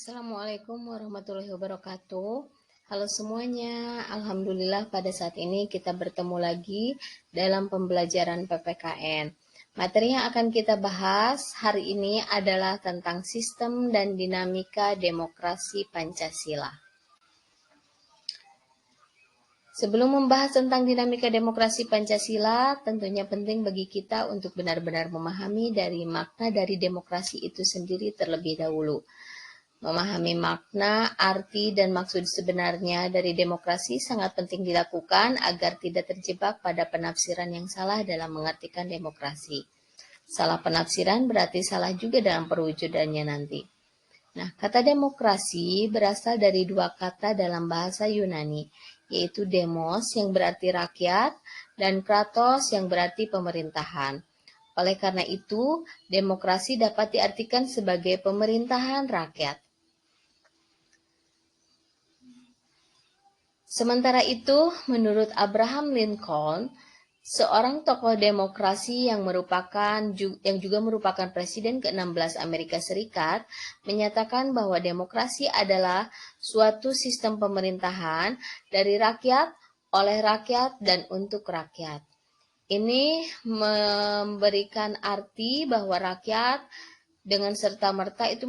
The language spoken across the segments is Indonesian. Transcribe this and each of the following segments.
Assalamualaikum warahmatullahi wabarakatuh. Halo semuanya, Alhamdulillah pada saat ini kita bertemu lagi dalam pembelajaran PPKN. Materi yang akan kita bahas hari ini adalah tentang sistem dan dinamika demokrasi Pancasila. Sebelum membahas tentang dinamika demokrasi Pancasila, tentunya penting bagi kita untuk benar-benar memahami dari makna dari demokrasi itu sendiri terlebih dahulu. Memahami makna, arti, dan maksud sebenarnya dari demokrasi sangat penting dilakukan agar tidak terjebak pada penafsiran yang salah dalam mengartikan demokrasi. Salah penafsiran berarti salah juga dalam perwujudannya nanti. Nah, kata demokrasi berasal dari dua kata dalam bahasa Yunani, yaitu demos yang berarti rakyat dan kratos yang berarti pemerintahan. Oleh karena itu, demokrasi dapat diartikan sebagai pemerintahan rakyat. Sementara itu, menurut Abraham Lincoln, seorang tokoh demokrasi yang juga merupakan presiden ke-16 Amerika Serikat, menyatakan bahwa demokrasi adalah suatu sistem pemerintahan dari rakyat, oleh rakyat, dan untuk rakyat. Ini memberikan arti bahwa rakyat dengan serta-merta itu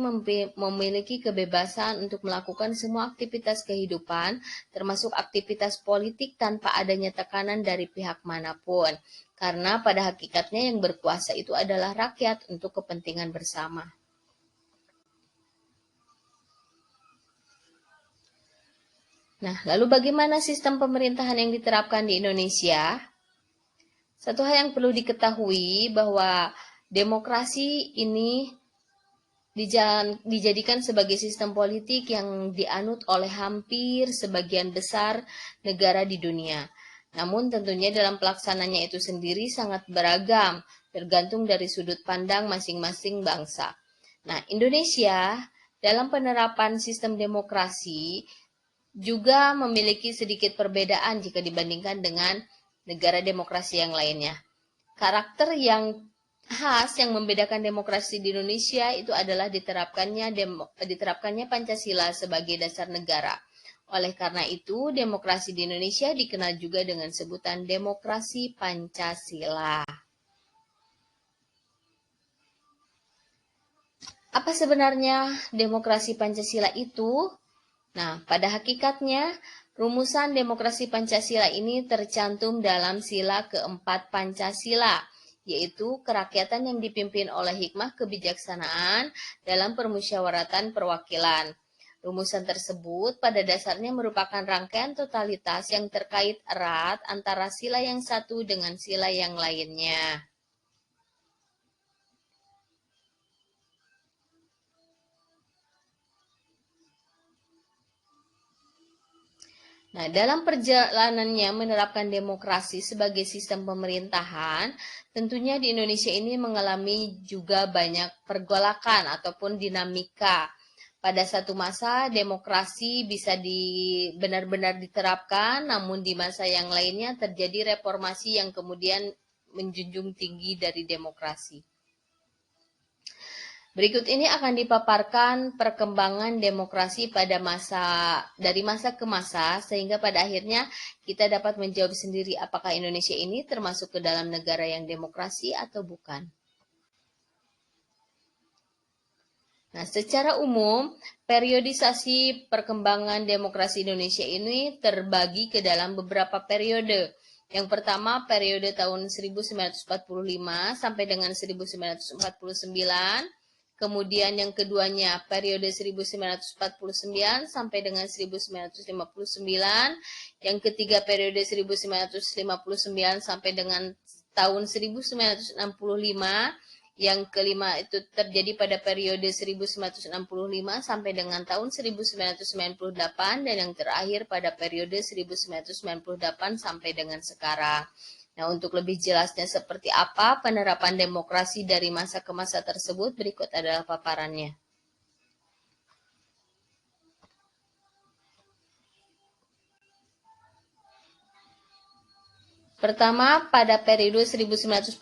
memiliki kebebasan untuk melakukan semua aktivitas kehidupan, termasuk aktivitas politik tanpa adanya tekanan dari pihak manapun. Karena pada hakikatnya yang berkuasa itu adalah rakyat untuk kepentingan bersama. Nah, lalu bagaimana sistem pemerintahan yang diterapkan di Indonesia? Satu hal yang perlu diketahui bahwa demokrasi ini dijadikan sebagai sistem politik yang dianut oleh hampir sebagian besar negara di dunia. Namun tentunya dalam pelaksananya itu sendiri sangat beragam, tergantung dari sudut pandang masing-masing bangsa. Nah, Indonesia dalam penerapan sistem demokrasi juga memiliki sedikit perbedaan jika dibandingkan dengan negara demokrasi yang lainnya. Karakter yang khas yang membedakan demokrasi di Indonesia itu adalah diterapkannya Pancasila sebagai dasar negara. Oleh karena itu, demokrasi di Indonesia dikenal juga dengan sebutan demokrasi Pancasila. Apa sebenarnya demokrasi Pancasila itu? Nah, pada hakikatnya, rumusan demokrasi Pancasila ini tercantum dalam sila keempat Pancasila, yaitu kerakyatan yang dipimpin oleh hikmah kebijaksanaan dalam permusyawaratan perwakilan. Rumusan tersebut pada dasarnya merupakan rangkaian totalitas yang terkait erat antara sila yang satu dengan sila yang lainnya. Nah, dalam perjalanannya menerapkan demokrasi sebagai sistem pemerintahan, tentunya di Indonesia ini mengalami juga banyak pergolakan ataupun dinamika. Pada satu masa demokrasi bisa benar-benar diterapkan, namun di masa yang lainnya terjadi reformasi yang kemudian menjunjung tinggi dari demokrasi. Berikut ini akan dipaparkan perkembangan demokrasi dari masa ke masa, sehingga pada akhirnya kita dapat menjawab sendiri apakah Indonesia ini termasuk ke dalam negara yang demokrasi atau bukan. Nah, secara umum, periodisasi perkembangan demokrasi Indonesia ini terbagi ke dalam beberapa periode. Yang pertama, periode tahun 1945 sampai dengan 1949. Kemudian yang keduanya periode 1949 sampai dengan 1959. Yang ketiga periode 1959 sampai dengan tahun 1965. Yang kelima itu terjadi pada periode 1965 sampai dengan tahun 1998 dan yang terakhir pada periode 1998 sampai dengan sekarang. Nah, untuk lebih jelasnya seperti apa penerapan demokrasi dari masa ke masa tersebut, berikut adalah paparannya. Pertama, pada periode 1945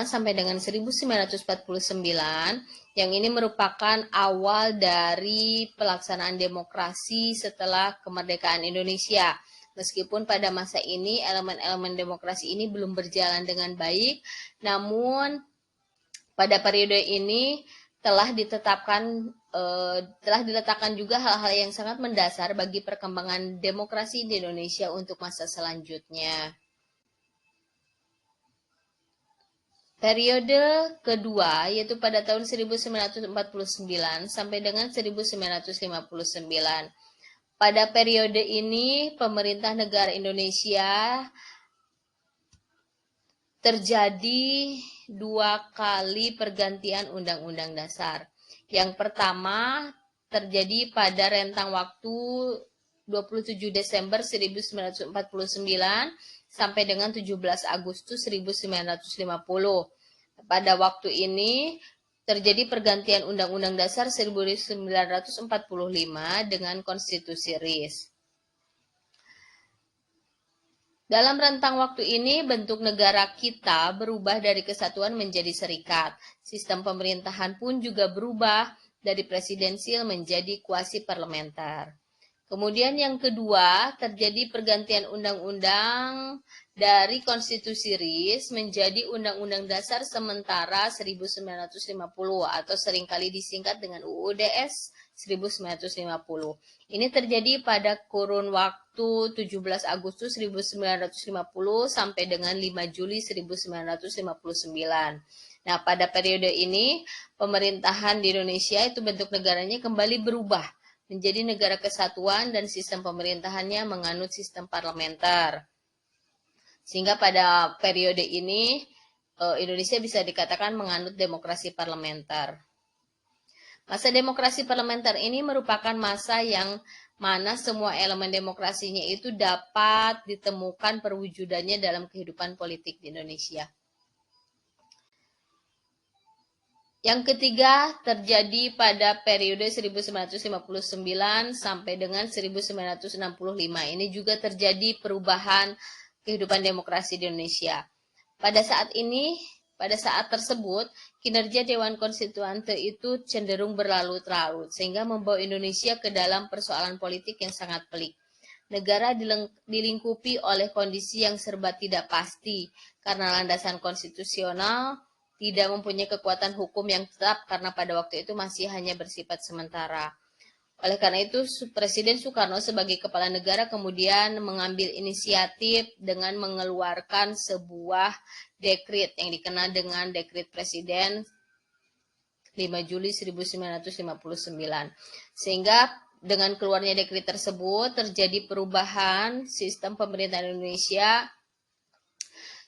sampai dengan 1949, yang ini merupakan awal dari pelaksanaan demokrasi setelah kemerdekaan Indonesia. Meskipun pada masa ini elemen-elemen demokrasi ini belum berjalan dengan baik, namun pada periode ini telah diletakkan juga hal-hal yang sangat mendasar bagi perkembangan demokrasi di Indonesia untuk masa selanjutnya. Periode kedua yaitu pada tahun 1949 sampai dengan 1959. Pada periode ini pemerintah negara Indonesia terjadi 2 kali pergantian Undang-Undang Dasar. Yang pertama terjadi pada rentang waktu 27 Desember 1949 sampai dengan 17 Agustus 1950. Pada waktu ini terjadi pergantian Undang-Undang Dasar 1945 dengan Konstitusi RIS. Dalam rentang waktu ini, bentuk negara kita berubah dari kesatuan menjadi serikat. Sistem pemerintahan pun juga berubah dari presidensial menjadi kuasi parlementer. Kemudian yang kedua, terjadi pergantian undang-undang dari Konstitusi RIS menjadi Undang-Undang Dasar Sementara 1950 atau seringkali disingkat dengan UUDS 1950. Ini terjadi pada kurun waktu 17 Agustus 1950 sampai dengan 5 Juli 1959. Nah, pada periode ini pemerintahan di Indonesia itu bentuk negaranya kembali berubah menjadi negara kesatuan dan sistem pemerintahannya menganut sistem parlementer. Sehingga pada periode ini Indonesia bisa dikatakan menganut demokrasi parlementer. Masa demokrasi parlementer ini merupakan masa yang mana semua elemen demokrasinya itu dapat ditemukan perwujudannya dalam kehidupan politik di Indonesia. Yang ketiga terjadi pada periode 1959 sampai dengan 1965. Ini juga terjadi perubahan kehidupan demokrasi di Indonesia. Pada saat tersebut, kinerja Dewan Konstituante itu cenderung berlarut-larut, sehingga membawa Indonesia ke dalam persoalan politik yang sangat pelik. Negara dilingkupi oleh kondisi yang serba tidak pasti, karena landasan konstitusional tidak mempunyai kekuatan hukum yang tetap karena pada waktu itu masih hanya bersifat sementara. Oleh karena itu, Presiden Soekarno sebagai kepala negara kemudian mengambil inisiatif dengan mengeluarkan sebuah dekret yang dikenal dengan Dekret Presiden 5 Juli 1959. Sehingga dengan keluarnya dekret tersebut terjadi perubahan sistem pemerintahan Indonesia.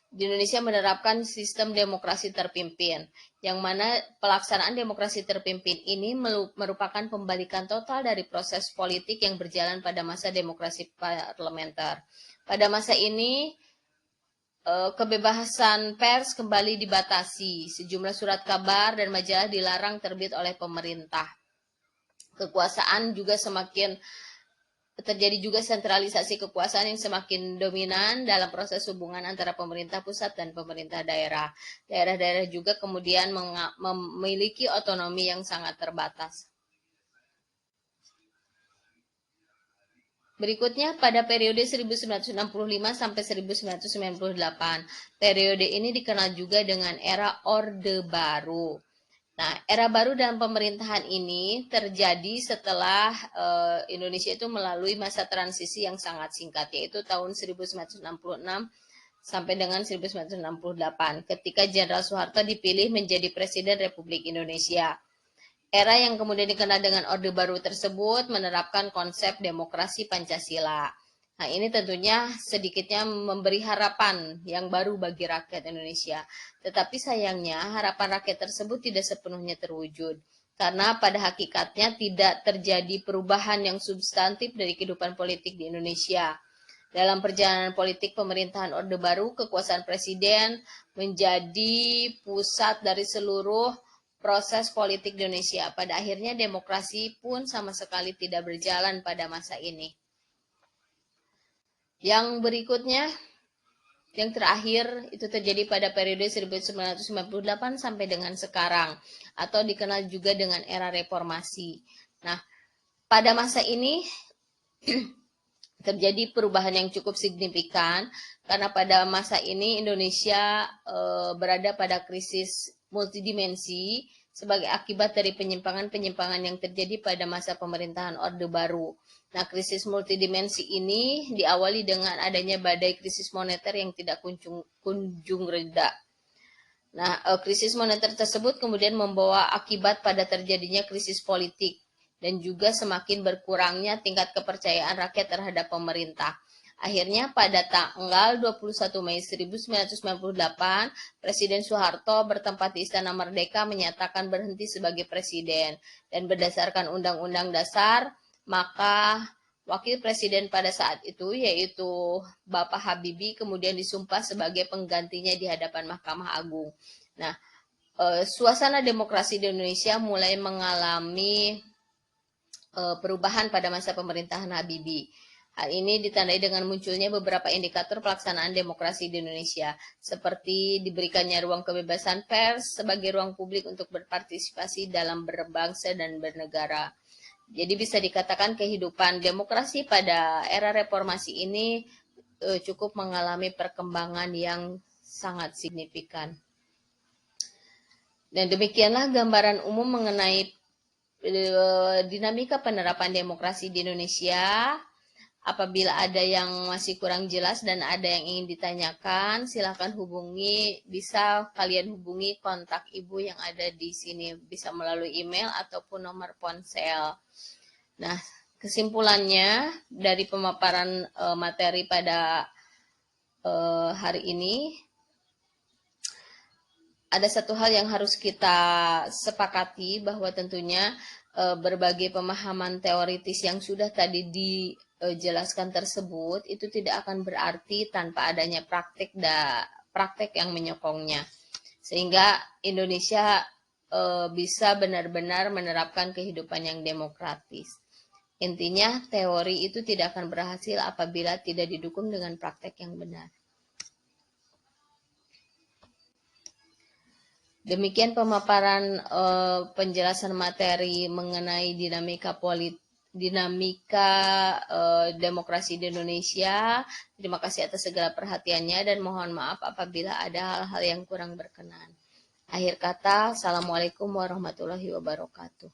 Di Indonesia menerapkan sistem demokrasi terpimpin, yang mana pelaksanaan demokrasi terpimpin ini merupakan pembalikan total dari proses politik yang berjalan pada masa demokrasi parlementer. Pada masa ini, kebebasan pers kembali dibatasi, sejumlah surat kabar dan majalah dilarang terbit oleh pemerintah. Kekuasaan juga terjadi juga sentralisasi kekuasaan yang semakin dominan dalam proses hubungan antara pemerintah pusat dan pemerintah daerah. Daerah-daerah juga kemudian memiliki otonomi yang sangat terbatas. Berikutnya pada periode 1965 sampai 1998. Periode ini dikenal juga dengan era Orde Baru. Nah, era baru dalam pemerintahan ini terjadi setelah Indonesia itu melalui masa transisi yang sangat singkat, yaitu tahun 1966 sampai dengan 1968, ketika Jenderal Soeharto dipilih menjadi Presiden Republik Indonesia. Era yang kemudian dikenal dengan Orde Baru tersebut menerapkan konsep demokrasi Pancasila. Nah, ini tentunya sedikitnya memberi harapan yang baru bagi rakyat Indonesia. Tetapi sayangnya harapan rakyat tersebut tidak sepenuhnya terwujud. Karena pada hakikatnya tidak terjadi perubahan yang substantif dari kehidupan politik di Indonesia. Dalam perjalanan politik pemerintahan Orde Baru, kekuasaan presiden menjadi pusat dari seluruh proses politik di Indonesia. Pada akhirnya demokrasi pun sama sekali tidak berjalan pada masa ini. Yang berikutnya, Yang terakhir itu terjadi pada periode 1998 sampai dengan sekarang, atau dikenal juga dengan era reformasi. Nah, pada masa ini terjadi perubahan yang cukup signifikan karena pada masa ini Indonesia berada pada krisis multidimensi sebagai akibat dari penyimpangan-penyimpangan yang terjadi pada masa pemerintahan Orde Baru. Nah, krisis multidimensi ini diawali dengan adanya badai krisis moneter yang tidak kunjung reda. Nah, krisis moneter tersebut kemudian membawa akibat pada terjadinya krisis politik dan juga semakin berkurangnya tingkat kepercayaan rakyat terhadap pemerintah. Akhirnya pada tanggal 21 Mei 1998, Presiden Soeharto bertempat di Istana Merdeka menyatakan berhenti sebagai presiden. Dan berdasarkan Undang-Undang Dasar, maka Wakil Presiden pada saat itu yaitu Bapak Habibie kemudian disumpah sebagai penggantinya di hadapan Mahkamah Agung. Nah, suasana demokrasi di Indonesia mulai mengalami perubahan pada masa pemerintahan Habibie. Hal ini ditandai dengan munculnya beberapa indikator pelaksanaan demokrasi di Indonesia, seperti diberikannya ruang kebebasan pers sebagai ruang publik untuk berpartisipasi dalam berbangsa dan bernegara. Jadi bisa dikatakan kehidupan demokrasi pada era reformasi ini cukup mengalami perkembangan yang sangat signifikan. Dan demikianlah gambaran umum mengenai dinamika penerapan demokrasi di Indonesia. Apabila ada yang masih kurang jelas dan ada yang ingin ditanyakan, silakan bisa kalian hubungi kontak Ibu yang ada di sini, bisa melalui email ataupun nomor ponsel. Nah, kesimpulannya dari pemaparan materi pada hari ini, ada satu hal yang harus kita sepakati bahwa tentunya berbagai pemahaman teoritis yang sudah tadi dijelaskan tersebut itu tidak akan berarti tanpa adanya praktek yang menyokongnya, sehingga Indonesia bisa benar-benar menerapkan kehidupan yang demokratis. Intinya teori itu tidak akan berhasil apabila tidak didukung dengan praktek yang benar. Demikian pemaparan penjelasan materi mengenai dinamika demokrasi di Indonesia. Terima kasih atas segala perhatiannya dan mohon maaf apabila ada hal-hal yang kurang berkenan. Akhir kata, Assalamualaikum warahmatullahi wabarakatuh.